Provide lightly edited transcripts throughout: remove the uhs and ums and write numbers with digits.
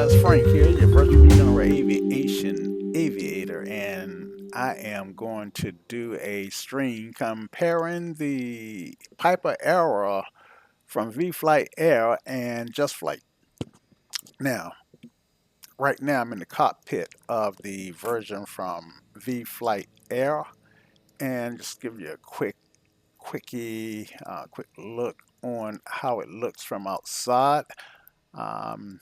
guys, Frank here, your virtual general aviation aviator, and I am going to do a stream comparing the Piper Era from vFlyteAir and Just Flight. Now, right now I'm in the cockpit of the version from vFlyteAir, and just give you a quick look on how it looks from outside. Um,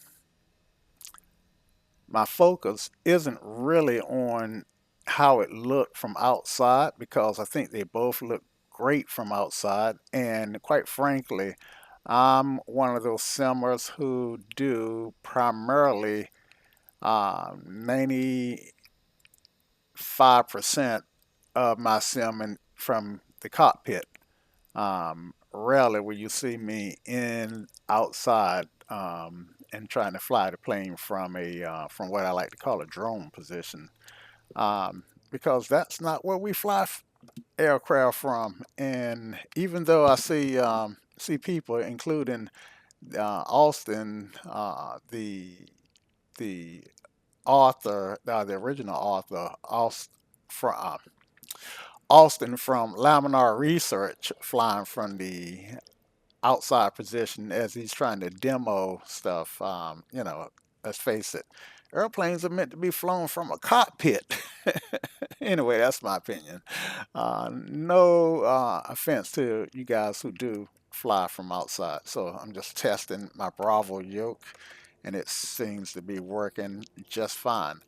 my focus isn't really on how it looked from outside because I think they both look great from outside. And quite frankly, I'm one of those simmers who do primarily 95% of my simming from the cockpit. Rarely will you see me in outside and trying to fly the plane from a from what I like to call a drone position, because that's not where we fly aircraft from. And even though I see people, including Austin, the author, the original author, Austin from Laminar Research, flying from the outside position as he's trying to demo stuff. Let's face it, airplanes are meant to be flown from a cockpit. Anyway, that's my opinion. No offense to you guys who do fly from outside. So I'm just testing my Bravo yoke, and it seems to be working just fine.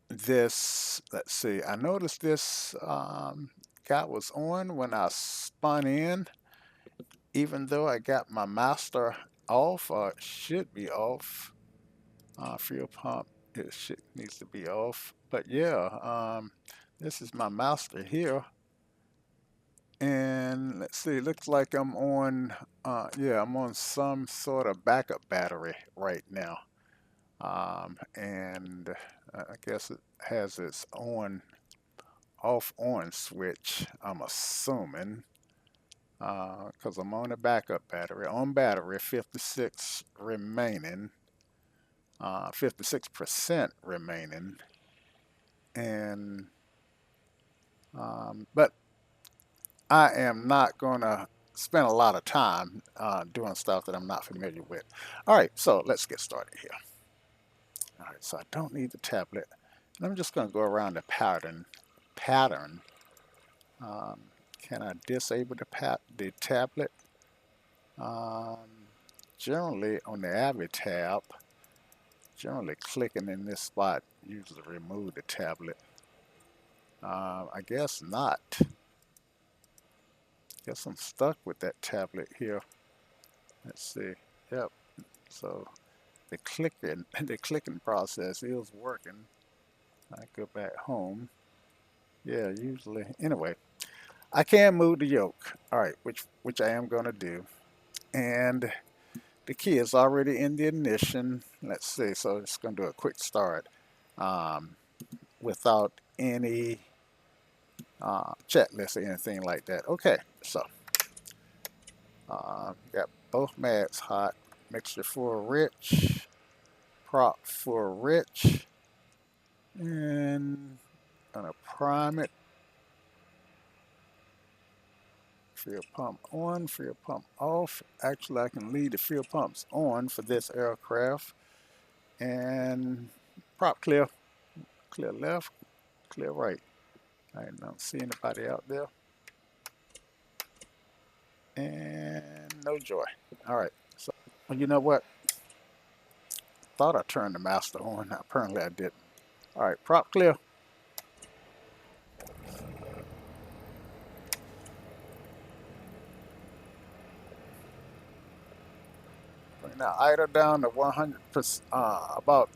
Let's see, I noticed this guy was on when I spun in, even though I got my master off, or it should be off. Fuel pump, needs to be off. But yeah, this is my master here. And let's see, it looks like yeah, I'm on some sort of backup battery right now. And I guess it has its off on switch, I'm assuming, because I'm on a backup battery. On battery, 56 remaining, 56% remaining. And, but I am not going to spend a lot of time doing stuff that I'm not familiar with. All right, so let's get started here. All right, so I don't need the tablet. And I'm just going to go around the pattern. Can I disable the tablet? Generally on the Avi tab, generally clicking in this spot usually remove the tablet. I guess not. Guess I'm stuck with that tablet here. Let's see. Yep. So the clicking process is working. I go back home. Yeah, usually. Anyway, I can move the yoke. All right, which I am going to do. And the key is already in the ignition. Let's see. So it's going to do a quick start without any checklist or anything like that. Okay, so got both mags hot. Mixture for rich, prop for rich, and gonna prime it. Fuel pump on, fuel pump off. Actually, I can leave the fuel pumps on for this aircraft. And prop clear. Clear left, clear right. I don't see anybody out there. And no joy. All right. So, well, you know what? Thought I turned the master on. Apparently I didn't. All right, prop clear. Bring the idle down to 100%, about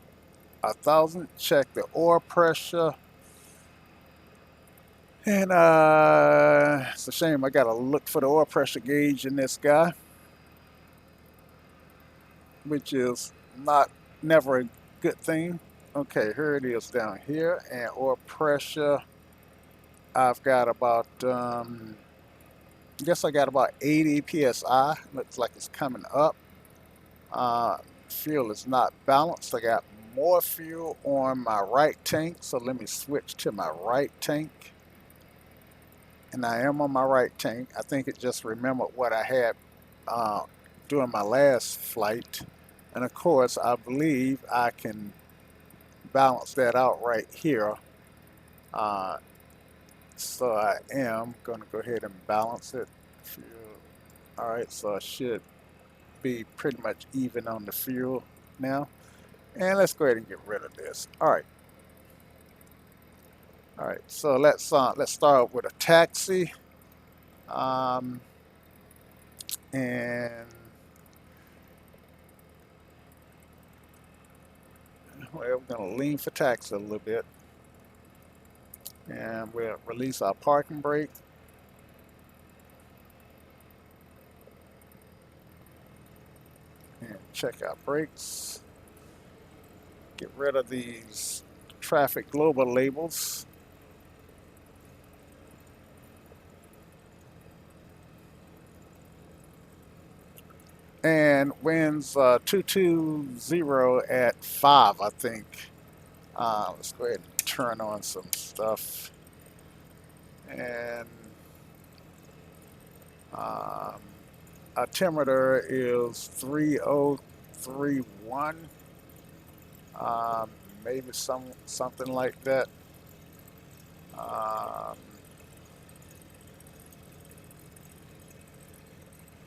1,000. Check the oil pressure. And it's a shame I gotta look for the oil pressure gauge in this guy, which is never a good thing. Okay, here it is down here, and oil pressure. I've got about I guess I got about 80 psi. Looks like it's coming up. fuel is not balanced. I got more fuel on my right tank, so let me switch to my right tank. And I am on my right tank. I think it just remembered what I had uh, during my last flight. And of course, I believe I can balance that out right here. Uh, so I am going to go ahead and balance it. Fuel. All right, so I should be pretty much even on the fuel now. And let's go ahead and get rid of this. All right. So let's start with a taxi, and well, we're gonna lean for taxi a little bit, and we'll release our parking brake. And check our brakes. Get rid of these traffic global labels. And winds 220 at 5, I think. Let's go ahead and turn on some stuff. And altimeter is 3031. Maybe something like that.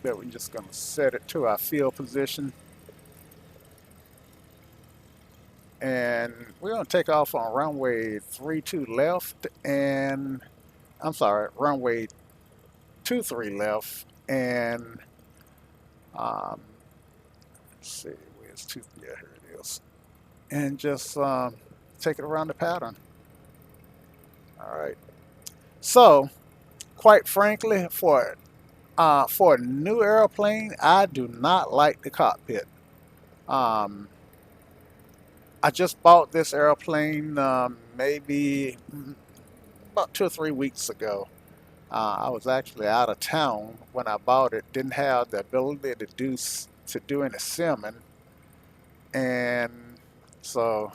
That we're just going to set it to our field position. And we're going to take off on runway 32 left, and I'm sorry, runway 23 left, and let's see, where's 2? Yeah, here it is. And just take it around the pattern. All right. So, quite frankly, for a new airplane, I do not like the cockpit. I just bought this airplane maybe about 2 or 3 weeks ago. I was actually out of town when I bought it. Didn't have the ability to do any simming, and so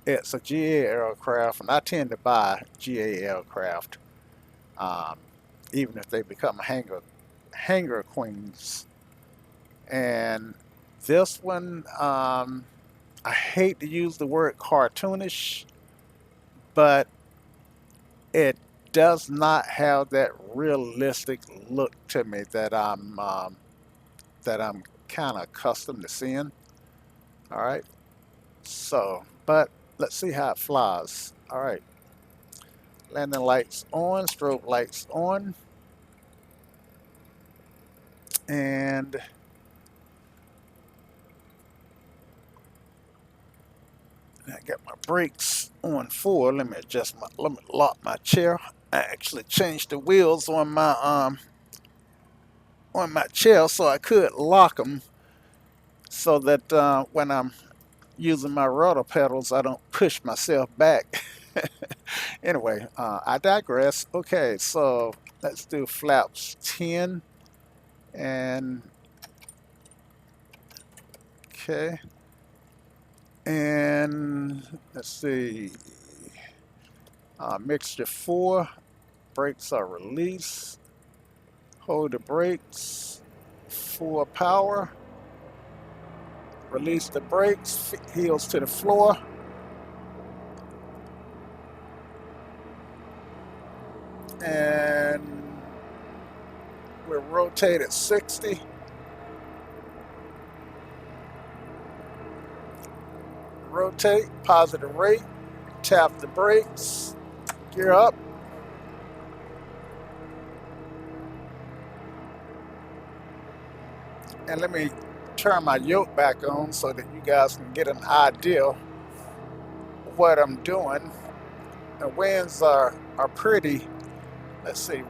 it's a GA aircraft, and I tend to buy GA aircraft, even if they become hangar queens. And this one, I hate to use the word cartoonish, but it does not have that realistic look to me that I'm kind of accustomed to seeing. All right, so but let's see how it flies. All right, landing lights on, strobe lights on, and I got my brakes on 4. Let me lock my chair. I actually changed the wheels on my chair so I could lock them, so that when I'm using my rudder pedals, I don't push myself back. Anyway, I digress. Okay, so let's do flaps 10, and okay, and let's see, mixture 4, brakes are released, hold the brakes, 4 power, release the brakes, heels to the floor, and we'll rotate at 60. Rotate, positive rate, tap the brakes, gear up. And let me turn my yoke back on so that you guys can get an idea of what I'm doing. The winds are pretty. Let's see.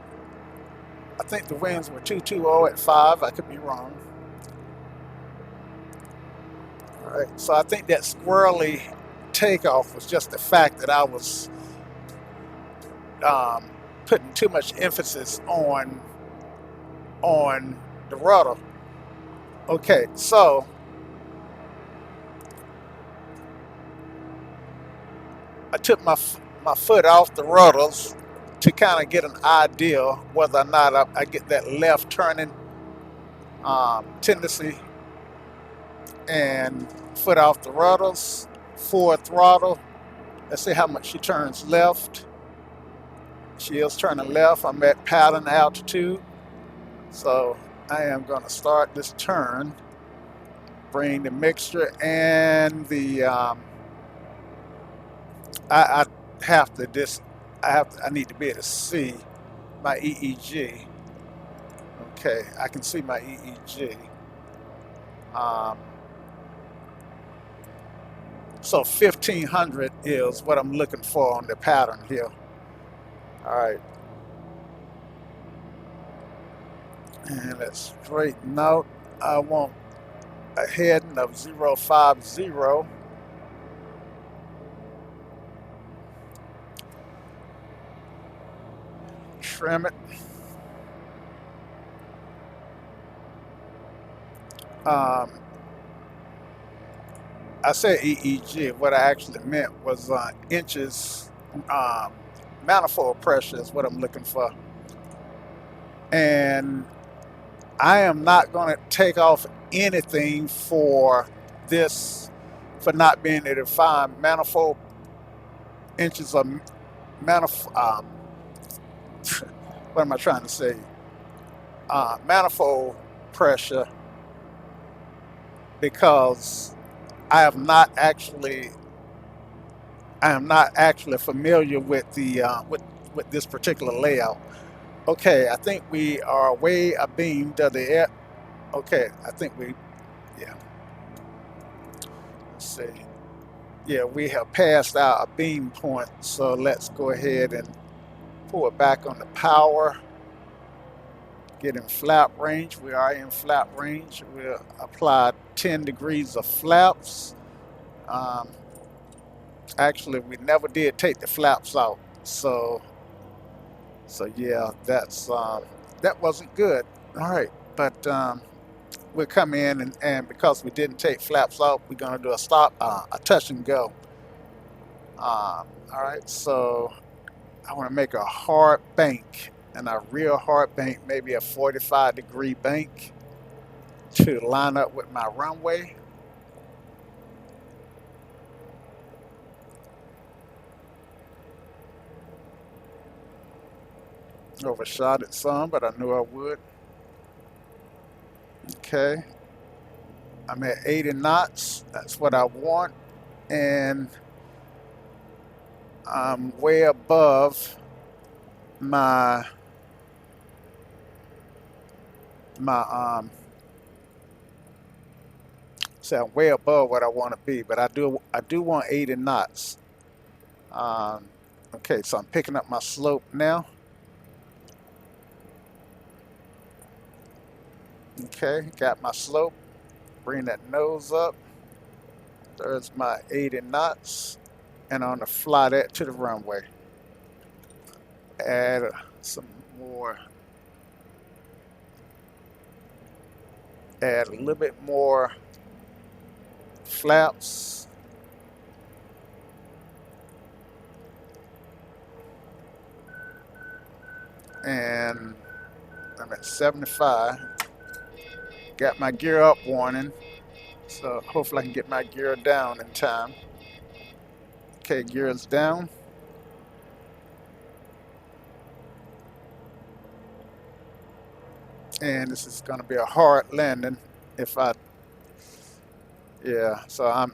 I think the winds were 220 at 5. I could be wrong. All right. So I think that squirrely takeoff was just the fact that I was putting too much emphasis on the rudder. Okay. So I took my foot off the rudders to kind of get an idea whether or not I get that left turning tendency, and foot off the rudders, forward throttle. Let's see how much she turns left. She is turning left. I'm at pattern altitude. So I am going to start this turn, bring the mixture and the, I have to this, I need to be able to see my EEG. Okay, I can see my EEG. Um, so 1500 is what I'm looking for on the pattern here. All right. And let's straighten out. I want a heading of 050. Trim it. I said EEG. What I actually meant was inches. Manifold pressure is what I'm looking for. And I am not going to take off anything for this, for not being able to find manifold inches of manifold. What am I trying to say? Manifold pressure, because I am not actually familiar with the with this particular layout. Okay, I think we are way abeam of the air. Okay, I think we, yeah. Let's see. Yeah, we have passed our beam point, so let's go ahead and pull it back on the power. Get in flap range. We are in flap range. We'll apply 10 degrees of flaps. Actually, we never did take the flaps out, so yeah, that wasn't good. All right, but we'll come in and because we didn't take flaps out, we're gonna do a touch and go. All right, so I want to make a hard bank, and a real hard bank, maybe a 45-degree bank to line up with my runway. Overshot it some, but I knew I would. Okay, I'm at 80 knots. That's what I want, and I'm way above my so I'm way above what I want to be, but I do want 80 knots. Okay, so I'm picking up my slope now. Okay, got my slope. Bring that nose up. There's my 80 knots, and I'm gonna fly that to the runway. Add some more. Add a little bit more flaps. And I'm at 75. Got my gear up warning, so hopefully I can get my gear down in time. Okay, gear is down. And this is going to be a hard landing yeah, so I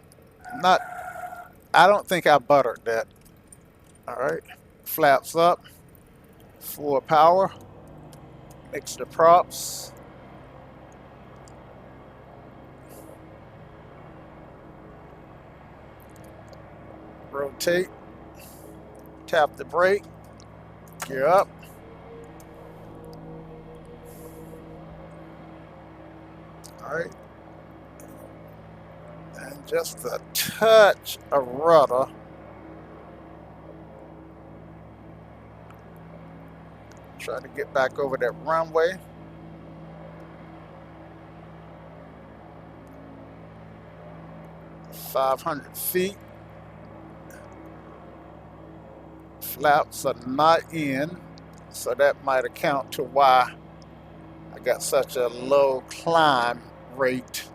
don't think I buttered that. All right, flaps up, full power, mix the props. Rotate, tap the brake, gear up. All right, and just a touch of rudder. Try to get back over that runway. .500 feet. Flaps are not in, so that might account to why I got such a low climb rate.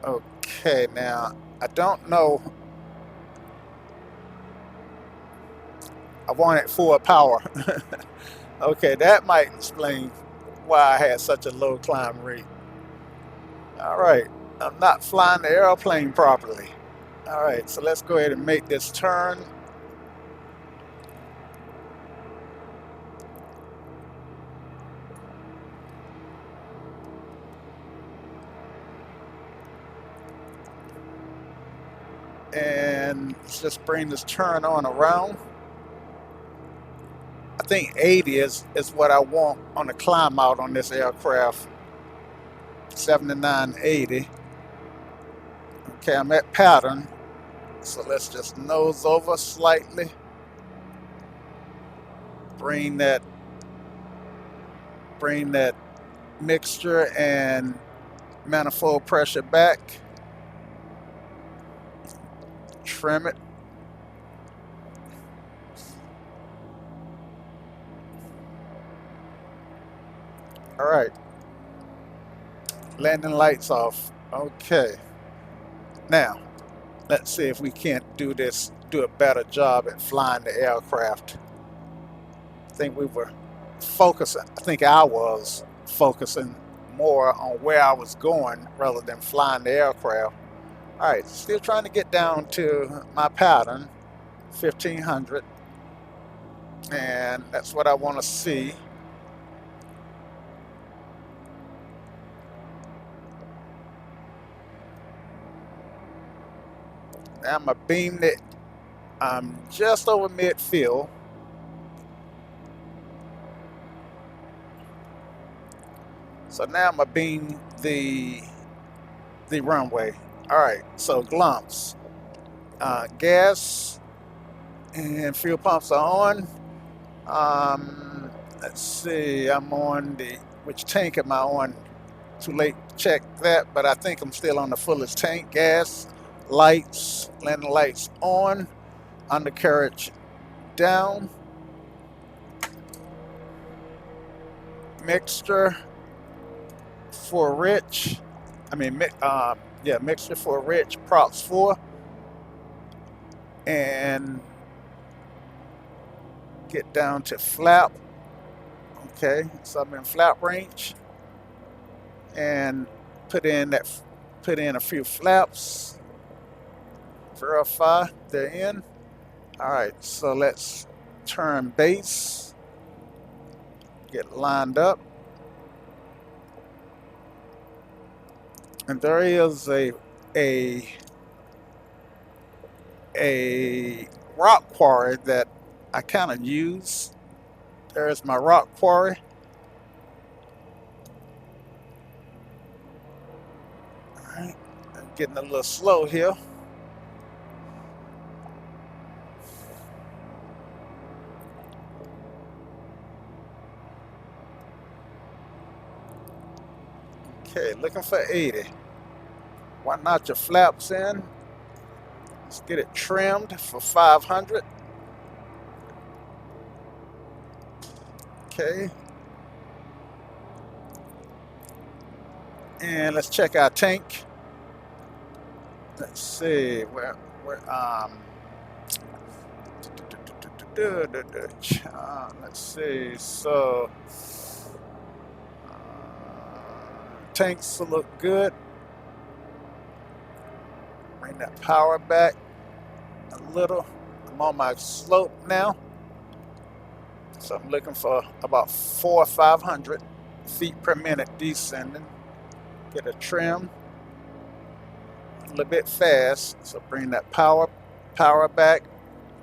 Okay, now I don't know. I want it full power. Okay, that might explain why I had such a low climb rate. All right, I'm not flying the airplane properly. All right, so let's go ahead and make this turn. And let's just bring this turn on around. I think 80 is what I want on the climb out on this aircraft. 7980. Okay, I'm at pattern. So let's just nose over slightly. Bring that mixture and manifold pressure back. Trim it. All right. Landing lights off. Okay. Now, let's see if we can't do a better job at flying the aircraft. I think I was focusing more on where I was going rather than flying the aircraft. All right, still trying to get down to my pattern, 1500. And that's what I want to see. Now I'm gonna beam it. I'm just over midfield. So now I'm gonna beam the runway. All right, so glumps, gas and fuel pumps are on. Let's see, I'm on which tank am I on? Too late to check that, but I think I'm still on the fullest tank. Gas, lights, landing lights on, undercarriage down, mixture for rich. Mixture for rich, props 4, and get down to flap. Okay, so I'm in flap range, and put in a few flaps. Verify they're in. All right, so let's turn base. Get lined up. And there is a rock quarry that I kind of use. There's my rock quarry. All right, I'm getting a little slow here. Okay, looking for 80. Why not your flaps in? Let's get it trimmed for 500. Okay. And let's check our tank. Let's see let's see. So tanks look good. Bring that power back a little. I'm on my slope now, so I'm looking for about 400 or 500 feet per minute descending. Get a trim a little bit fast, so bring that power back,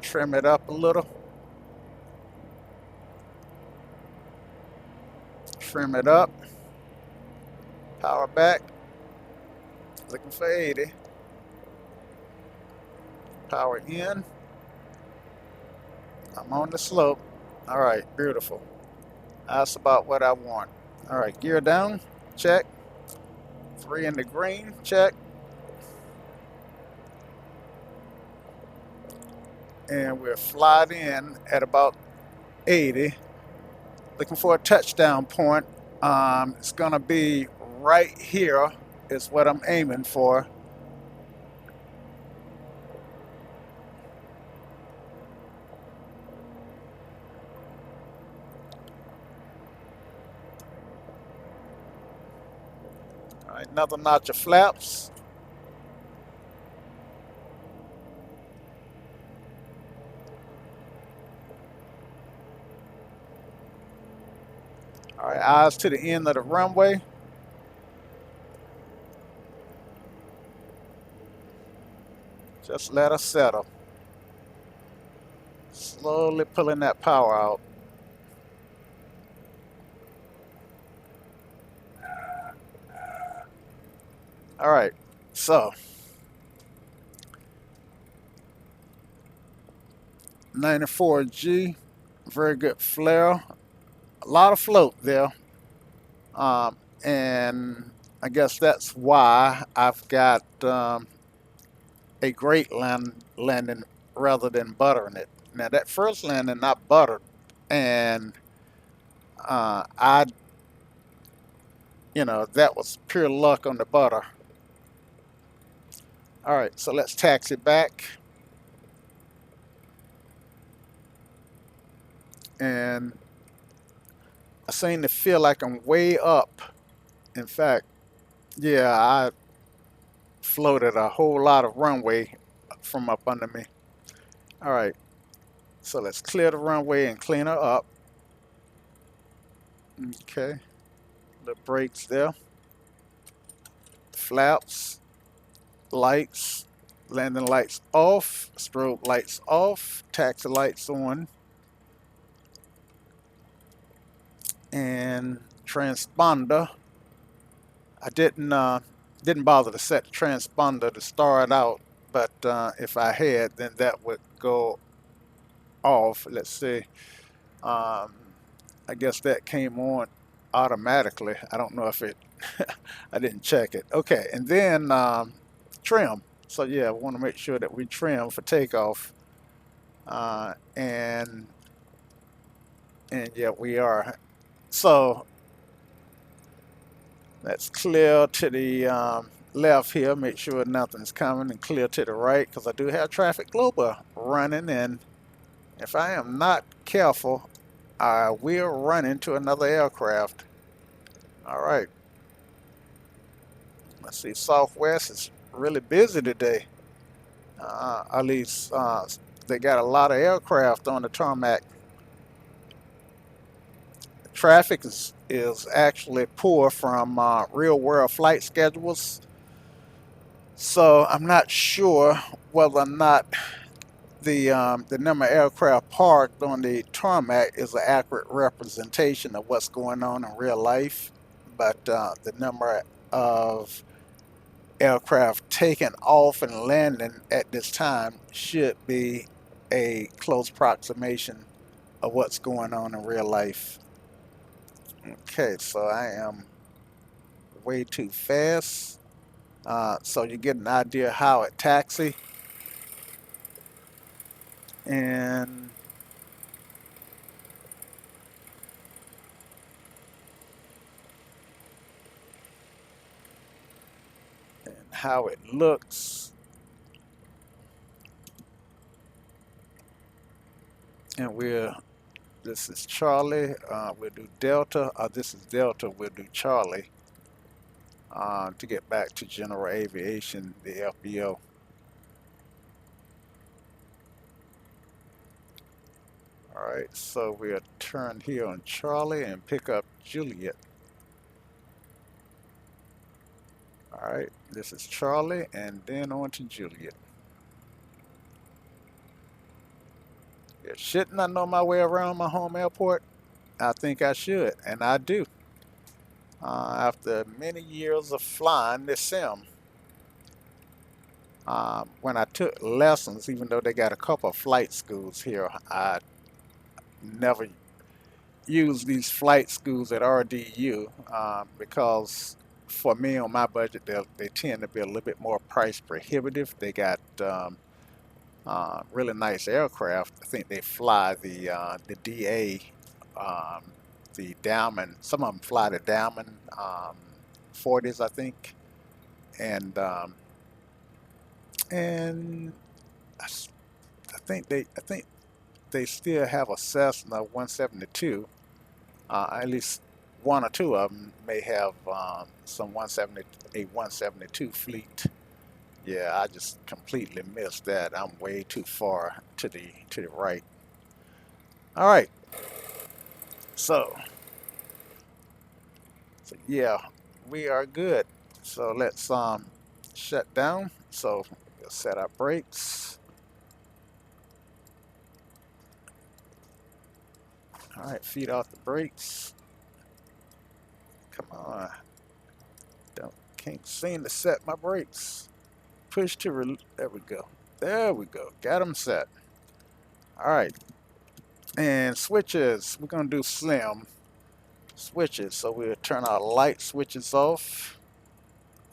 trim it up a little, trim it up, power back, looking for 80, power in. I'm on the slope. All right, beautiful. That's about what I want. All right, gear down, check. 3 in the green, check. And we're flying in at about 80. Looking for a touchdown point. It's gonna be right here is what I'm aiming for. All right, another notch of flaps. All right, eyes to the end of the runway. Just let us settle. Slowly pulling that power out. All right, so 94G, very good flare. A lot of float there. And I guess that's why I've got a great landing rather than buttering it. Now that first landing I buttered, and I, that was pure luck on the butter. All right, so let's taxi back, and I seem to feel like I'm way up. In fact, yeah, I floated a whole lot of runway from up under me. All right, so let's clear the runway and clean her up. Okay, the brakes there, flaps, lights, landing lights off, strobe lights off, taxi lights on, and transponder. I didn't bother to set the transponder to start out, but if I had, then that would go off. Let's see. Um, I guess that came on automatically. I don't know if it. I didn't check it. Okay, and then trim. So yeah, we want to make sure that we trim for takeoff, and yeah, we are. So let's clear to the left here. Make sure nothing's coming, and clear to the right because I do have traffic global running, and if I am not careful, I will run into another aircraft. All right. Let's see. Southwest is really busy today. At least they got a lot of aircraft on the tarmac. Traffic is actually poor from real world flight schedules. So I'm not sure whether or not the number of aircraft parked on the tarmac is an accurate representation of what's going on in real life. But the number of aircraft taking off and landing at this time should be a close approximation of what's going on in real life. Okay, so I am way too fast. So you get an idea how it taxi, and how it looks. And this is Charlie. We'll do Delta. This is Delta. We'll do Charlie to get back to general aviation, the FBO. All right, so we'll turn here on Charlie and pick up Juliet. All right, this is Charlie, and then on to Juliet. Yeah, shouldn't I know my way around my home airport? I think I should, and I do. After many years of flying this sim, when I took lessons, even though they got a couple of flight schools here, I never used these flight schools at RDU because for me on my budget, they tend to be a little bit more price prohibitive. They got really nice aircraft. I think they fly the DA, um, the Diamond. Some of them fly the Diamond 40s, I think, and and I think they still have a Cessna 172. At least one or two of them may have some 170 a 172 fleet. Yeah, I just completely missed that. I'm way too far to the right. All right, so yeah, we are good. So let's shut down. So we'll set our brakes. All right, feet off the brakes. Come on, don't can't seem to set my brakes. Push to there we go. There we go. Got them set. All right, and switches. We're gonna do slim switches. So we'll turn our light switches off.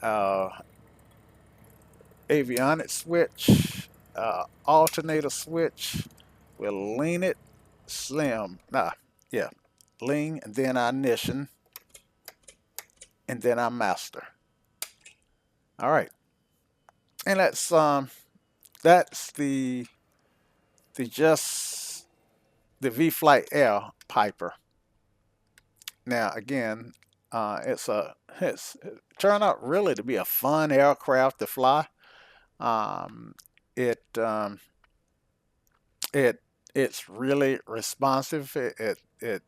Uh, avionics switch. Alternator switch. We'll lean it slim. Nah, yeah, lean, and then our ignition, and then our master. All right, and that's the just the vFlyteAir Piper. Now again, it's turned out really to be a fun aircraft to fly. Um, it it it's really responsive. It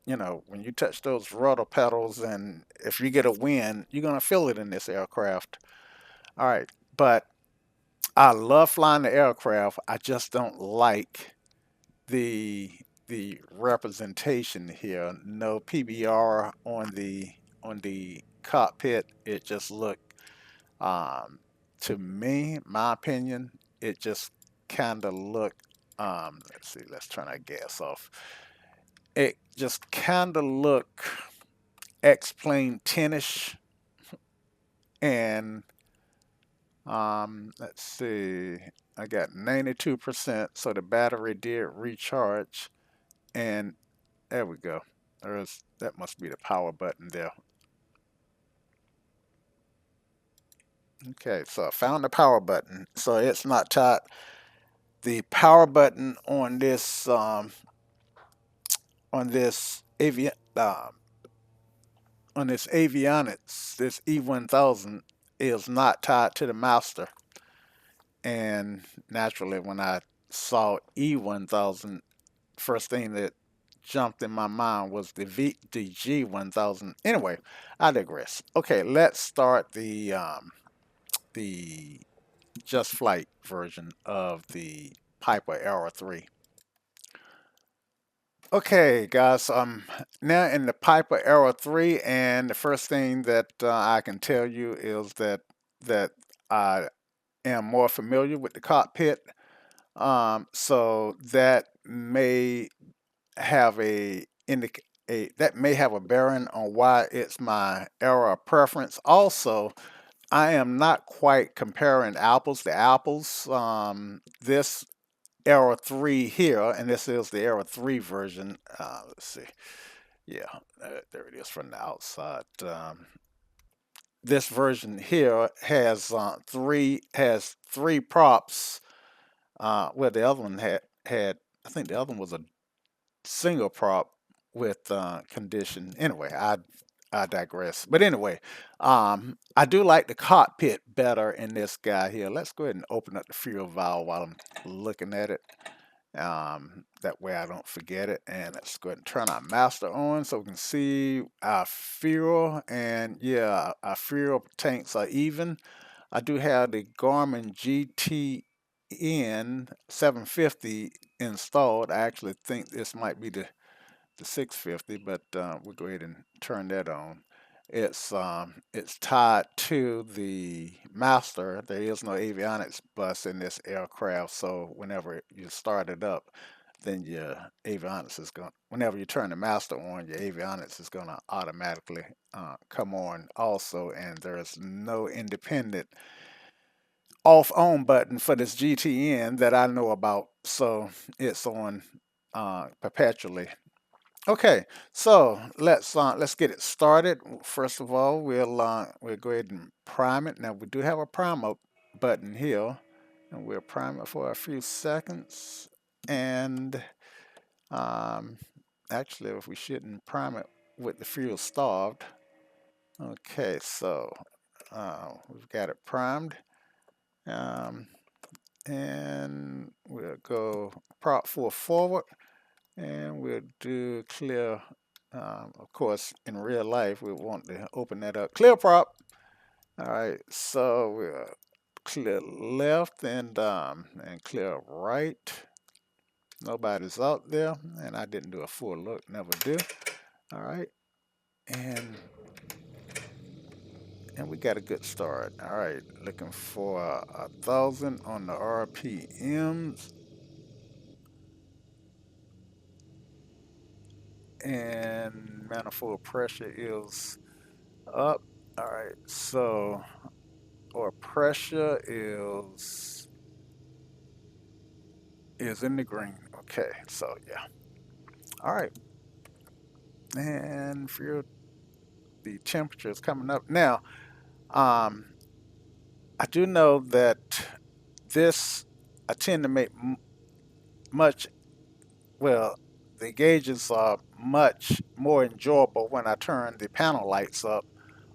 you know, when you touch those rudder pedals, and if you get a wind, you're gonna feel it in this aircraft. All right, but I love flying the aircraft. I just don't like the the representation here. No PBR on the cockpit. It just looked to me, my opinion, it just kind of looked. Let's see. Let's turn our gas off. It just kind of looked X-Plane 10ish, and let's see, I got 92%, so the battery did recharge, and there we go. That must be the power button there. Okay, so I found the power button. So it's not tied. The power button on this on this avionics, this E1000 is not tied to the master. And naturally, when I saw E1000, first thing that jumped in my mind was the G1000. Anyway, I digress. Okay, let's start the Just Flight version of the Piper Era 3. Okay, guys, now in the Piper Era 3, and the first thing that I can tell you is that I am more familiar with the cockpit. So that may have that may have a bearing on why it's my era of preference. Also, I am not quite comparing apples to apples. This era 3 here, and this is the era 3 version. Let's see. Yeah, there it is from the outside. This version here has three props. Well, the other one had I think the other one was a single prop with condition. Anyway, I digress. But anyway, I do like the cockpit better in this guy here. Let's go ahead and open up the fuel valve while I'm looking at it. That way I don't forget it. And let's go ahead and turn our master on so we can see our fuel. And yeah, our fuel tanks are even. I do have the Garmin GTN 750 installed. I actually think this might be the 650, but we'll go ahead and turn that on. It's tied to the master. There is no avionics bus in this aircraft, so whenever you start it up, then your avionics is going. Whenever you turn the master on, your avionics is going to automatically come on also, and there is no independent off on button for this GTN that I know about, so it's on perpetually. Okay, so let's get it started. First of all, we'll go ahead and prime it. Now we do have a prime up button here, and we'll prime it for a few seconds. And um, actually, if we shouldn't prime it with the fuel starved. Okay, so we've got it primed, um, and we'll go prop 4 forward. And we'll do clear. Of course, in real life, we want to open that up. Clear prop. All right, so we'll clear left and clear right. Nobody's out there, and I didn't do a full look. Never do. All right, and and we got a good start. All right, looking for 1,000 on the RPMs, and manifold pressure is up. All right, so our pressure is in the green. Okay, so yeah. All right, and for the temperature is coming up now. Um, I do know that this I tend to make much well. The gauges are much more enjoyable when I turn the panel lights up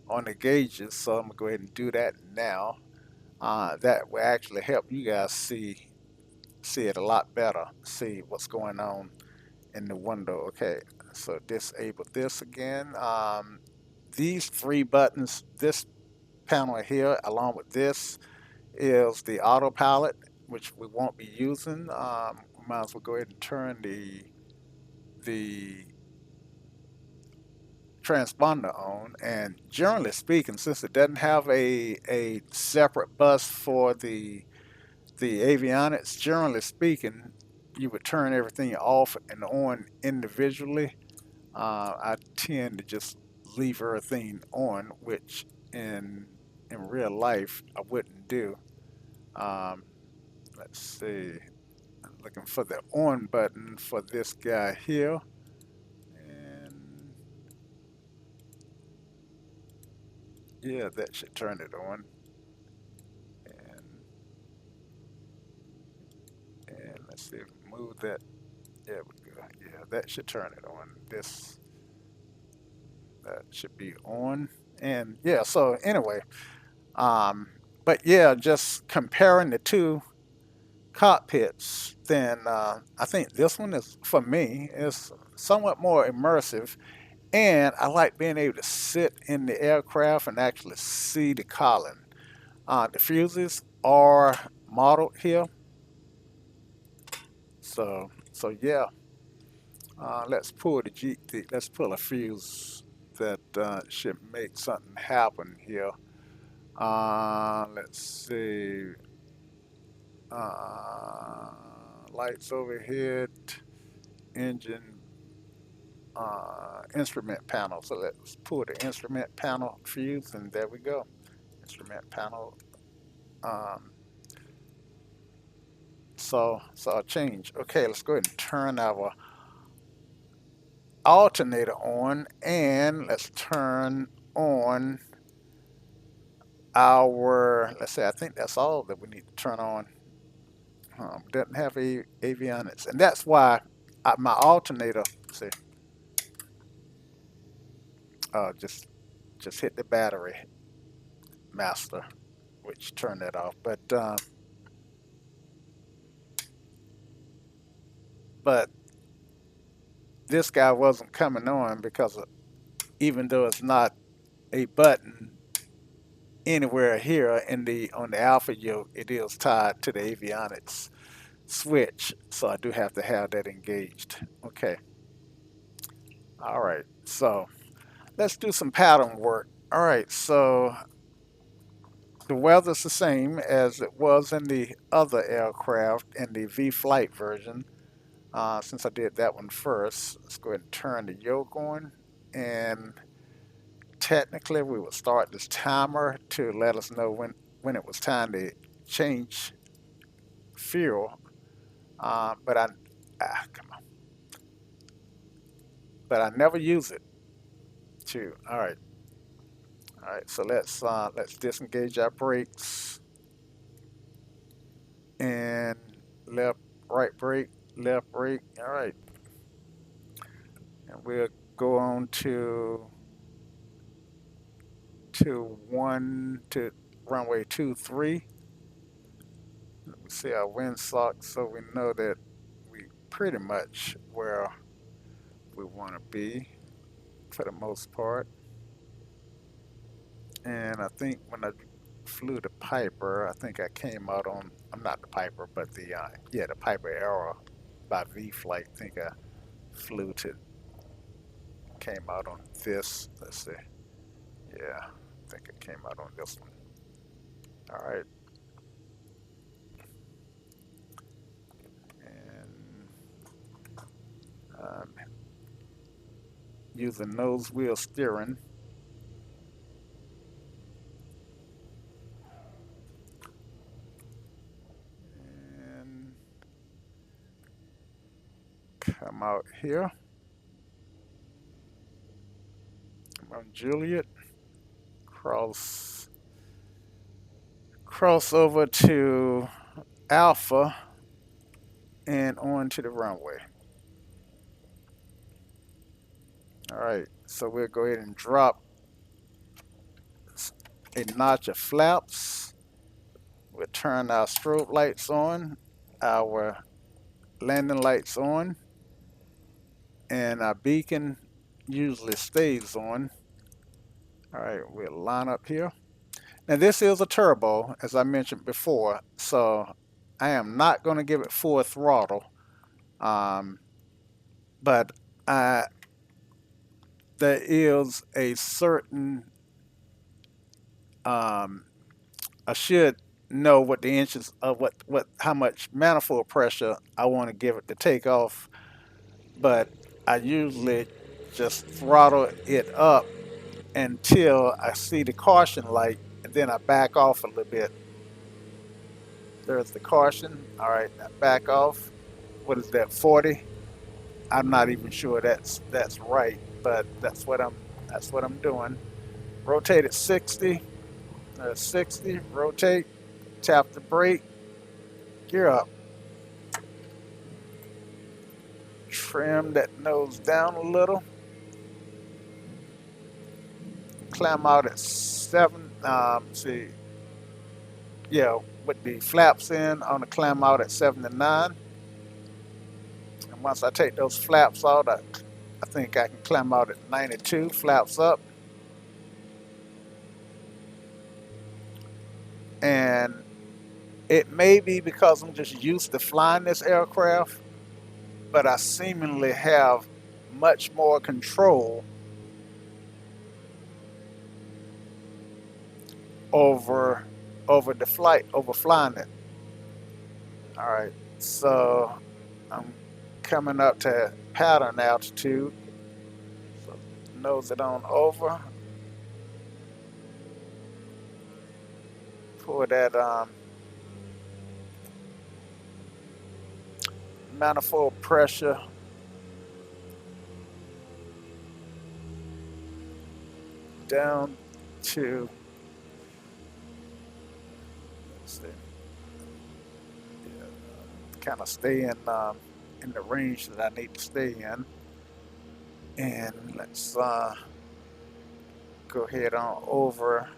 on the gauges. So I'm gonna go ahead and do that now. That will actually help you guys see it a lot better, see what's going on in the window. Okay, so disable this again. These three buttons, this panel here, along with this, is the autopilot, which we won't be using. We might as well go ahead and turn the transponder on. And generally speaking, since it doesn't have a separate bus for the avionics, generally speaking, you would turn everything off and on individually. I tend to just leave everything on, which in real life I wouldn't do. Um, let's see, I'm looking for the on button for this guy here, and yeah, that should turn it on. And and let's see, move that. There we go. Yeah, that should turn it on. This that should be on. And yeah, so anyway, um, but yeah, just comparing the two cockpits, then I think this one is for me is somewhat more immersive, and I like being able to sit in the aircraft and actually see the column. The fuses are modeled here, so yeah. Let's pull let's pull a fuse that should make something happen here. Let's see. Uh, Lights overhead, engine, instrument panel. So let's pull the instrument panel fuse, and there we go. Instrument panel. Um, so I'll change. Okay, let's go ahead and turn our alternator on, and let's turn on our. Let's say I think that's all that we need to turn on. Doesn't have avionics, and that's why my alternator. See, just hit the battery master, which turned that off. But this guy wasn't coming on because even though it's not a button anywhere here in the on the alpha yoke, it is tied to the avionics switch. So I do have to have that engaged. Okay. All right. So let's do some pattern work. All right. So the weather's the same as it was in the other aircraft in the V flight version. Since I did that one first, let's go ahead and turn the yoke on. And technically, we will start this timer to let us know when it was time to change fuel. But come on, but I never use it too. All right. So let's disengage our brakes and left, right brake, left brake. All right, and we'll go on to runway 23. Let me see our windsock so we know that we pretty much where we want to be for the most part. And I think when I flew the Piper, I think I came out on, I'm not the Piper, but the Piper Era by vFlyte. I think I flew to, came out on this. Let's see. Yeah, I think it came out on this one. All right. And using nose wheel steering. And come out here. Come on, Juliet. Cross over to Alpha and on to the runway. All right, so we'll go ahead and drop a notch of flaps. We'll turn our strobe lights on, our landing lights on, and our beacon usually stays on. All right, we'll line up here. Now this is a turbo, as I mentioned before, so I am not going to give it full throttle, but there is a certain I should know what the inches of what how much manifold pressure I want to give it to take off, but I usually just throttle it up until I see the caution light, and then I back off a little bit. There's the caution. All right, now back off. What is that? 40. I'm not even sure that's right, but that's what I'm doing. Rotate at 60. 60. Rotate. Tap the brake. Gear up. Trim that nose down a little. Climb out at 7. See, yeah, with the flaps in on the climb out at 79. And once I take those flaps out, I think I can climb out at 92. Flaps up. And it may be because I'm just used to flying this aircraft, but I seemingly have much more control over the flight, over flying it. All right, so I'm coming up to pattern altitude. So nose it on over. Pull that manifold pressure down to, let's see, yeah, kind of stay in the range that I need to stay in. And let's go ahead on over.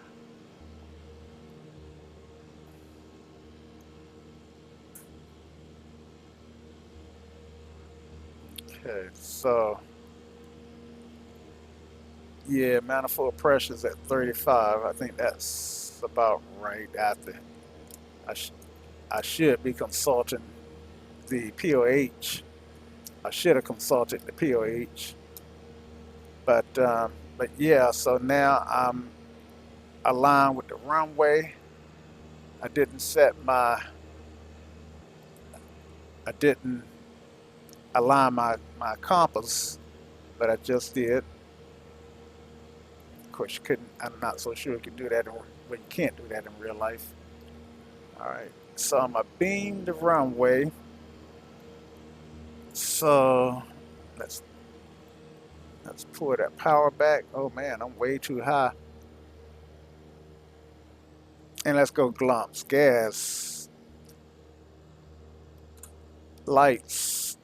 Okay, so yeah, manifold pressure's at 35. I think that's about right. After I, sh I should be consulting the POH. I should have consulted the POH, but yeah. So now I'm aligned with the runway. I didn't align my compass, but I just did. Of course, you couldn't. I'm not so sure you can do that. Well, you can't do that in real life. All right. So I'm gonna beam the runway. So let's let's pull that power back. Oh man, I'm way too high. And let's go glumps, gas, lights,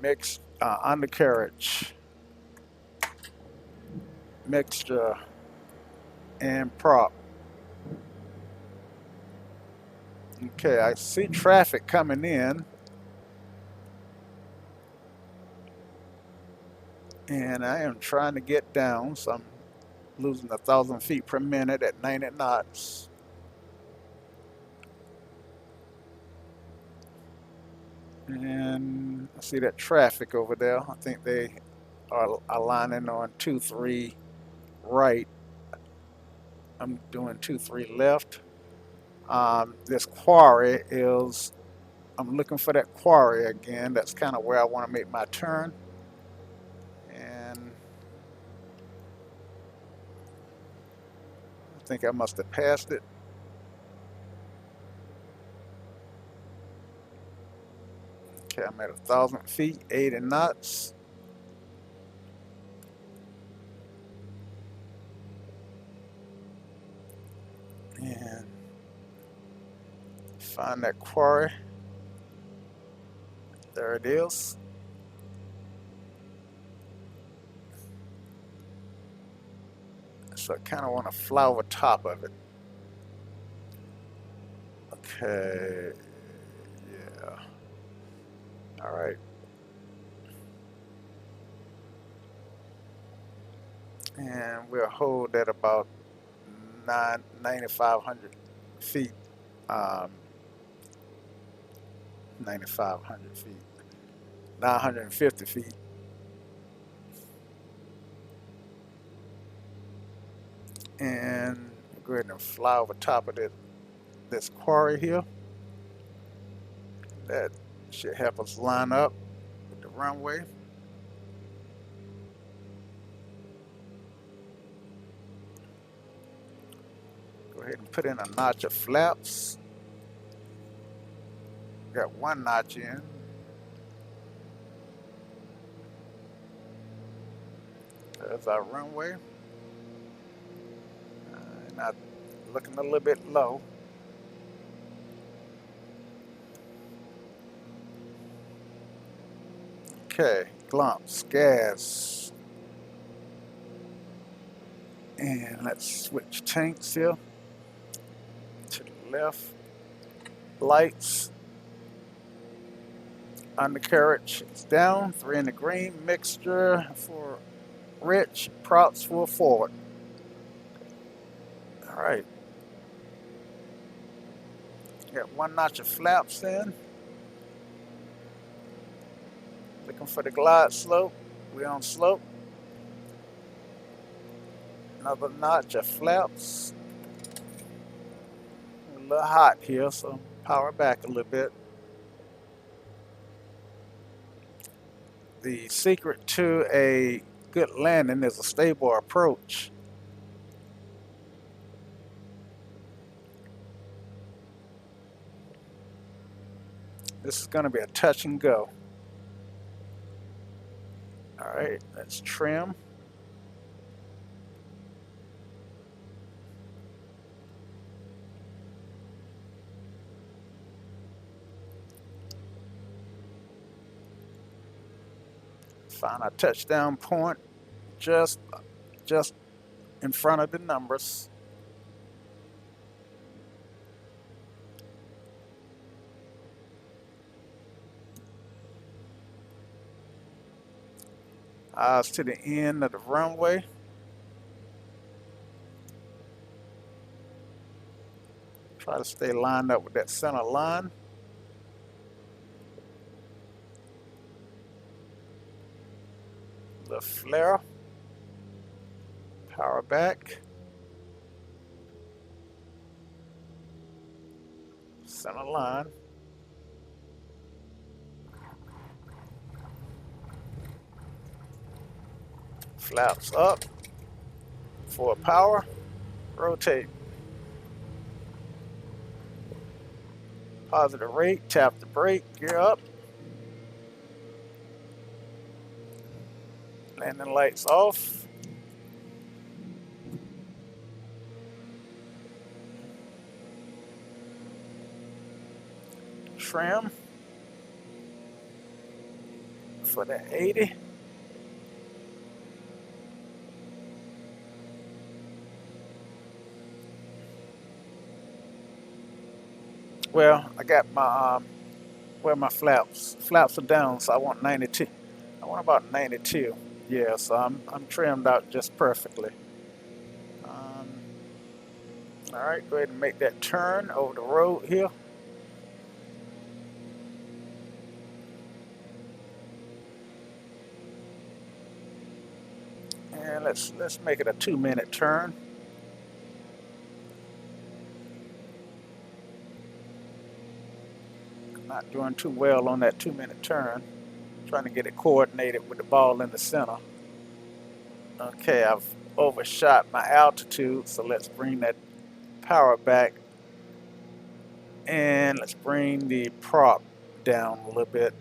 mix, undercarriage, mixture, and prop. Okay, I see traffic coming in, and I am trying to get down, so I'm losing 1,000 feet per minute at 90 knots. And I see that traffic over there. I think they are aligning on 2-3 right. I'm doing 2-3 left. This quarry is, I'm looking for that quarry again. That's kind of where I want to make my turn. And I think I must have passed it. Okay, I'm at 1,000 feet, 80 knots. And find that quarry. There it is. So I kind of want to fly over top of it. Okay. Yeah. All right. And we'll hold at about 9,500 feet. Um, 9,500 feet. 950 feet. And go ahead and fly over top of this quarry here. That should help us line up with the runway. Go ahead and put in a notch of flaps. Got one notch in. There's our runway. Not looking a little bit low. Okay, glumps, gas. And let's switch tanks here to the left. Lights. Undercarriage is down. 3 in the green. Mixture for rich. Props for forward. All right. Got one notch of flaps in. Looking for the glide slope. We're on slope. Another notch of flaps. A little hot here, so power back a little bit. The secret to a good landing is a stable approach. This is going to be a touch and go. All right, let's trim. Find our touchdown point just in front of the numbers. Eyes to the end of the runway. Try to stay lined up with that center line. The flare. Power back. Center line. Flaps up. For power. Rotate. Positive rate. Tap the brake. Gear up. Landing lights off. Trim. For the 80. Well, I got my where my flaps are down, so I want 92. I want about 92. Yeah, so I'm trimmed out just perfectly. All right, go ahead and make that turn over the road here. And let's make it a 2-minute turn. Not doing too well on that 2-minute turn. Trying to get it coordinated with the ball in the center. Okay, I've overshot my altitude, so let's bring that power back. And let's bring the prop down a little bit.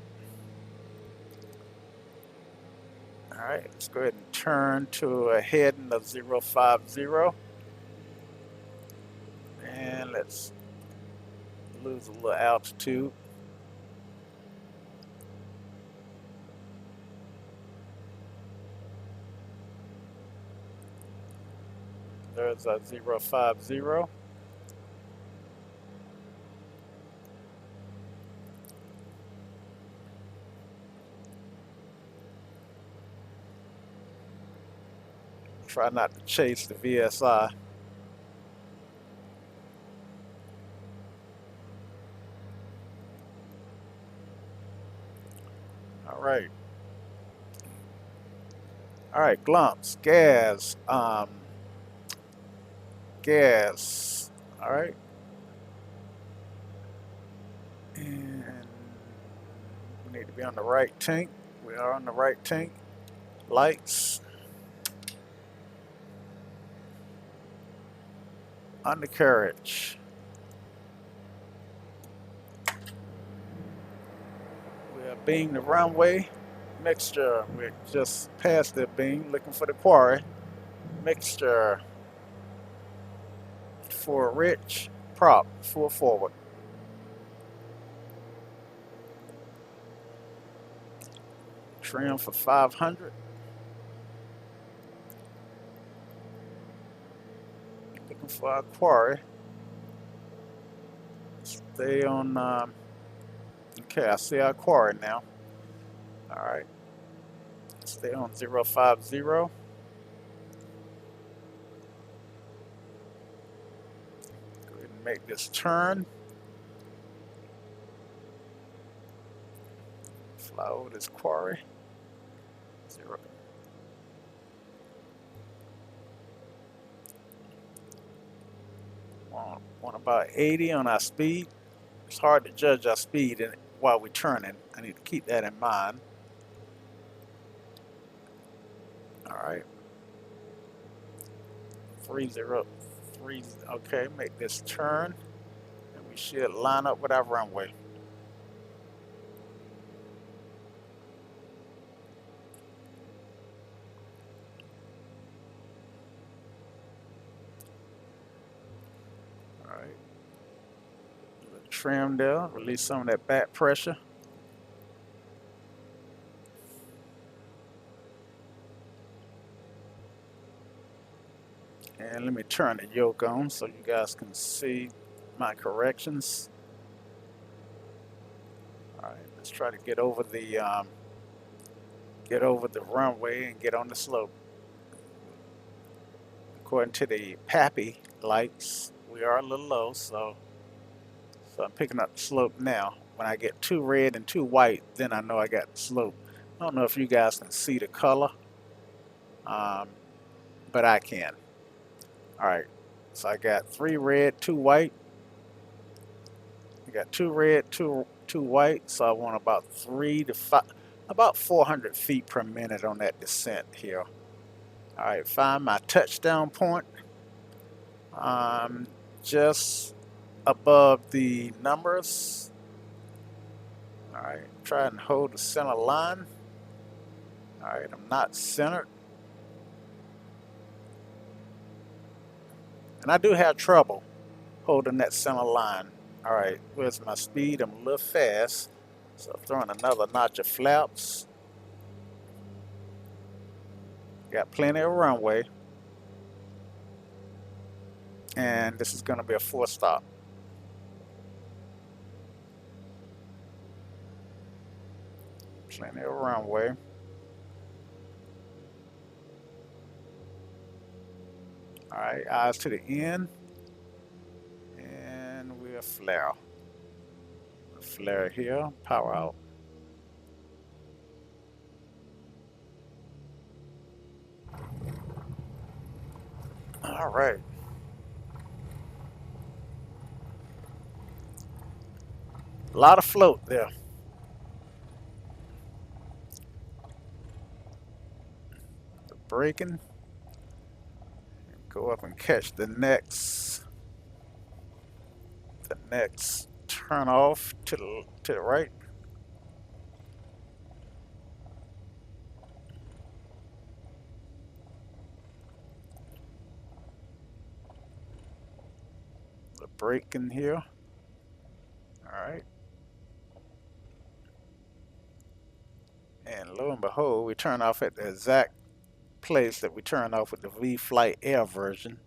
All right, let's go ahead and turn to a heading of 050. And let's lose a little altitude. There's a 050. Try not to chase the VSI. All right. All right, glumps, gas, gas. All right. And we need to be on the right tank. We are on the right tank. Lights. Undercarriage. We are beam the runway. Mixture. We're just past the beam, looking for the quarry. Mixture. For rich. Prop. Full forward. Trim for 500. Looking for our quarry. Stay on. Okay, I see our quarry now. All right. Stay on 050. Go ahead and make this turn. Fly over this quarry. 0. Want about 80 on our speed. It's hard to judge our speed while we're turning. I need to keep that in mind. All right. 303. Okay, make this turn. And we should line up with our runway. All right. Trim there, release some of that back pressure. And let me turn the yoke on so you guys can see my corrections. All right, let's try to get over the runway and get on the slope. According to the PAPI lights, we are a little low, so I'm picking up the slope now. When I get 2 red and 2 white, then I know I got the slope. I don't know if you guys can see the color, but I can. All right, so I got 3 red, 2 white, We got two red, two white, so I want about 3 to 5, about 400 feet per minute on that descent here. All right, find my touchdown point. Just above the numbers. All right, try and hold the center line. All right, I'm not centered. And I do have trouble holding that center line. All right, where's my speed? I'm a little fast. So I'm throwing another notch of flaps. Got plenty of runway. And this is going to be a 4-stop. Plenty of runway. All right, eyes to the end. And we'll flare. Flare here, power out. All right. A lot of float there. The braking. Go up and catch the next turn off to the right. The brake in here. All right. And lo and behold, we turn off at the exact place that we turned off with the vFlyteAir version.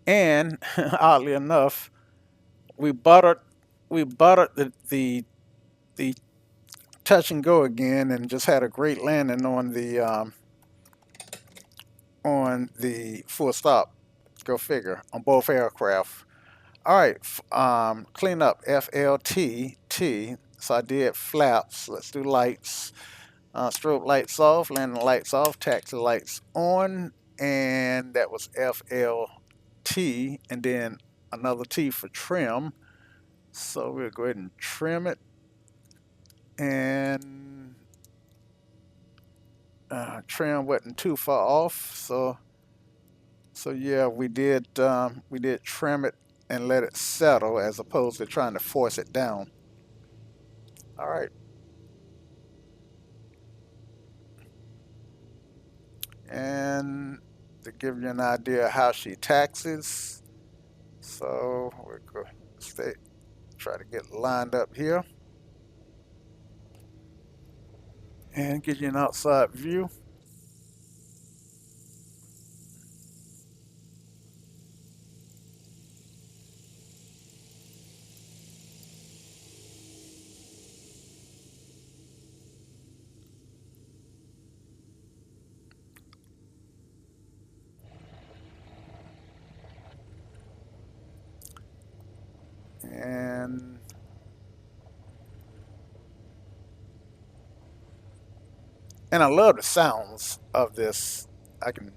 And oddly enough, we buttered the touch and go again, and just had a great landing on the full stop. Go figure, on both aircraft. All right, clean up FLTT. So I did flaps. Let's do lights. Strobe lights off, landing lights off, taxi lights on, and that was FLT, and then another T for trim. So we'll go ahead and trim it, and trim wasn't too far off. So yeah, we did trim it and let it settle as opposed to trying to force it down. All right. And to give you an idea how she taxis, so we're going to try to get lined up here and give you an outside view. And I love the sounds of this. I can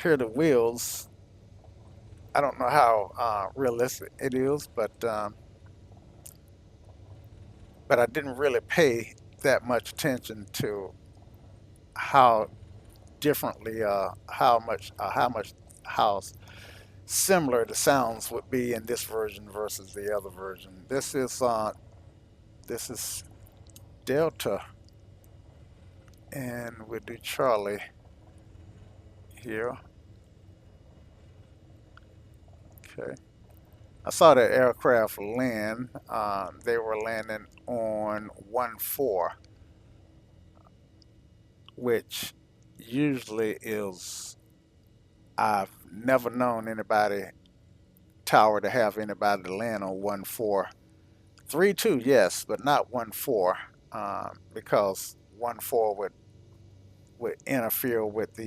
hear the wheels. I don't know how realistic it is, but I didn't really pay that much attention to how differently, how similar the sounds would be in this version versus the other version. This is Delta, and we'll do Charlie here. Okay. I saw the aircraft land. They were landing on 1-4, which usually is, I've never known anybody tower to have anybody to land on 1-4. 3-2, yes, but not 1-4, because 1-4 would interfere with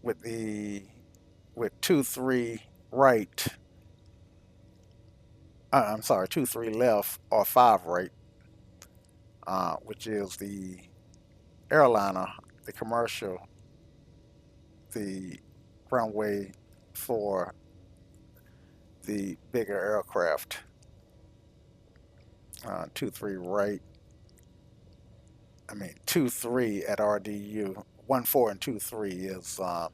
with 2-3 right. I'm sorry, 2-3 left or 5 right, which is the airliner, the commercial the runway for the bigger aircraft. 23 right. I mean 23 at RDU. 14 and 23 is are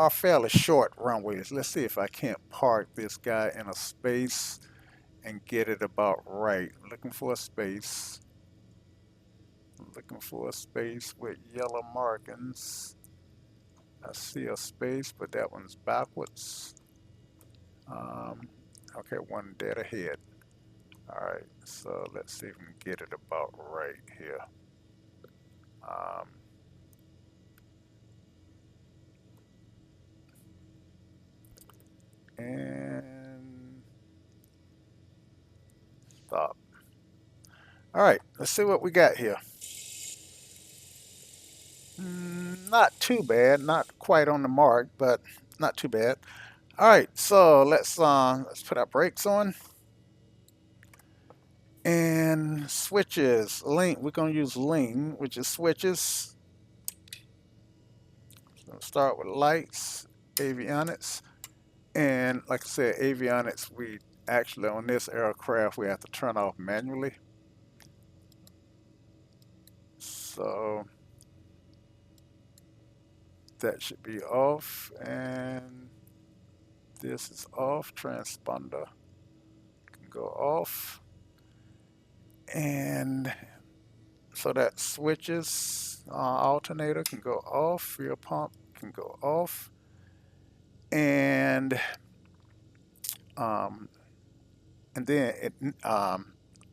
fairly short runways. Let's see if I can't park this guy in a space and get it about right. Looking for a space. Looking for a space with yellow markings. I see a space, but that one's backwards. Um, okay, one dead ahead. All right, so let's see if we can get it about right here. Um, and stop. All right, let's see what we got here. Not too bad, not quite on the mark, but not too bad. All right, so let's put our brakes on and switches. Link. We're gonna use lean, which is switches. So start with lights, avionics, and like I said, avionics. We actually on this aircraft we have to turn off manually. So that should be off, and this is off. Transponder can go off, and so that switches. Alternator can go off. Fuel pump can go off, and um,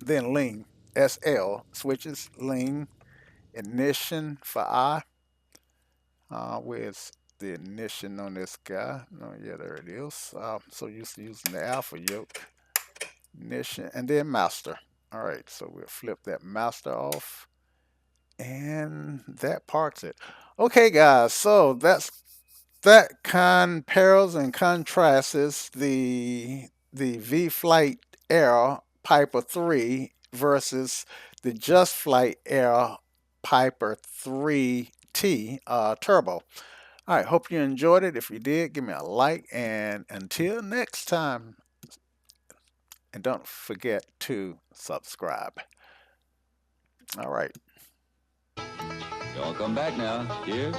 then lean SL switches lean ignition for I. Where's the ignition on this guy? Oh yeah, there it is. So used to using the alpha yoke ignition and then master. All right, so we'll flip that master off, and that parks it. Okay, guys, so that compares and contrasts the vFlyte Air Piper 3 versus the Just Flight Air Piper 3T Turbo. All right, hope you enjoyed it. If you did, give me a like, and until next time, and don't forget to subscribe. All right. Y'all come back now, dear.